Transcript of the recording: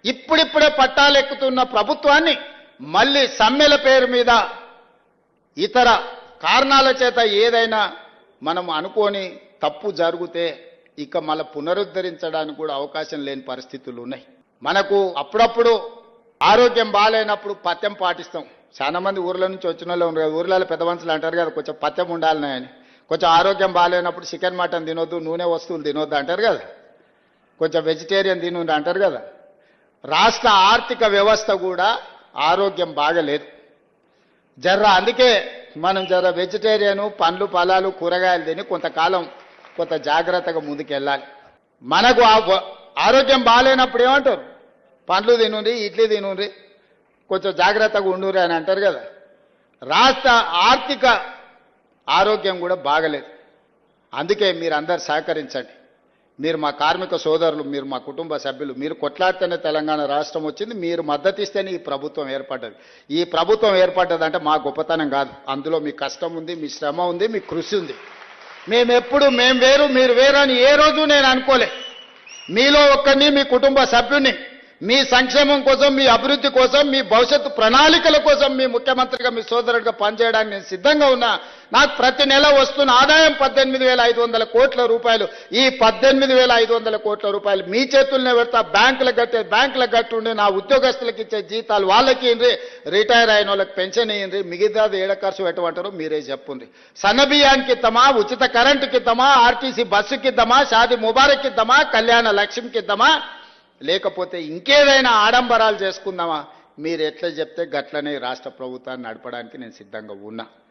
ఇప్పుడిప్పుడే పట్టాలెక్కుతున్న ప్రభుత్వాన్ని మళ్ళీ సమ్మెల పేరు మీద ఇతర కారణాల చేత ఏదైనా మనం అనుకోని తప్పు జరిగితే ఇక మళ్ళీ పునరుద్ధరించడానికి కూడా అవకాశం లేని పరిస్థితులు ఉన్నాయి. మనకు అప్పుడప్పుడు ఆరోగ్యం బాగాలేనప్పుడు పథ్యం పాటిస్తాం. చాలా మంది ఊర్ల నుంచి వచ్చిన వాళ్ళు ఉన్నారు. ఊర్లలో పెద్ద మనుషులు అంటారు కదా, కొంచెం పథ్యం ఉండాలని అని. కొంచెం ఆరోగ్యం బాగాలేనప్పుడు చికెన్ మటన్ తినొద్దు, నూనె వస్తువులు తినొద్దు అంటారు కదా, కొంచెం వెజిటేరియన్ తినుండి అంటారు కదా. రాష్ట్ర ఆర్థిక వ్యవస్థ కూడా ఆరోగ్యం బాగలేదు అందుకే మనం వెజిటేరియను పండ్లు ఫలాలు కూరగాయలు తిని కొంతకాలం కొంత జాగ్రత్తగా ముందుకెళ్ళాలి. మనకు ఆరోగ్యం బాగాలేనప్పుడు ఏమంటారు, పండ్లు తినుండి, ఇడ్లీ తినుండి, కొంచెం జాగ్రత్తగా ఉండురి అని అంటారు కదా. రాష్ట్ర ఆర్థిక ఆరోగ్యం కూడా బాగలేదు. అందుకే మీరు అందరు సహకరించండి. మీరు మా కార్మిక సోదరులు, మీరు మా కుటుంబ సభ్యులు, మీరు కొట్లాడితేనే తెలంగాణ రాష్ట్రం వచ్చింది. మీరు మద్దతు ఇస్తేనే ఈ ప్రభుత్వం ఏర్పడ్డది. ఈ ప్రభుత్వం ఏర్పడ్డదంటే మా గొప్పతనం కాదు, అందులో మీ కష్టం ఉంది, మీ శ్రమ ఉంది, మీ కృషి ఉంది. మేము వేరు మీరు వేరు అని ఏ రోజు నేను అనుకోలే. మీలో ఒక్కరిని, మీ కుటుంబ సభ్యుని, మీ సంక్షేమం కోసం, మీ అభివృద్ధి కోసం, మీ భవిష్యత్తు ప్రణాళికల కోసం మీ ముఖ్యమంత్రిగా, మీ సోదరుడిగా పనిచేయడానికి నేను సిద్ధంగా ఉన్నా. నాకు ప్రతి నెల వస్తున్న ఆదాయం 18,500 కోట్ల రూపాయలు. ఈ 18,500 కోట్ల రూపాయలు మీ చేతుల్నే పెడతా. బ్యాంకులకు కట్టుండి, నా ఉద్యోగస్తులకు ఇచ్చే జీతాలు వాళ్ళకి ఇవ్వండి, రిటైర్ అయిన వాళ్ళకి పెన్షన్ ఇవ్వండి, మిగతాది ఏడ ఖర్చు పెట్టమంటారో మీరే చెప్పుండ్రి. సన్నబియ్యానికి ఇద్దామా, ఉచిత కరెంటుకి ఇద్దామా, ఆర్టీసీ బస్సుకి ఇద్దామా, షాదీ ముబారక్ ఇద్దామా, కళ్యాణ లక్ష్మికి ఇద్దామా, లేకపోతే ఇంకేదైనా ఆడంబరాలు చేసుకుందామా? మీరు ఎట్లా చెప్తే గట్లనే రాష్ట్ర ప్రభుత్వాన్ని నడపడానికి నేను సిద్ధంగా ఉన్నా.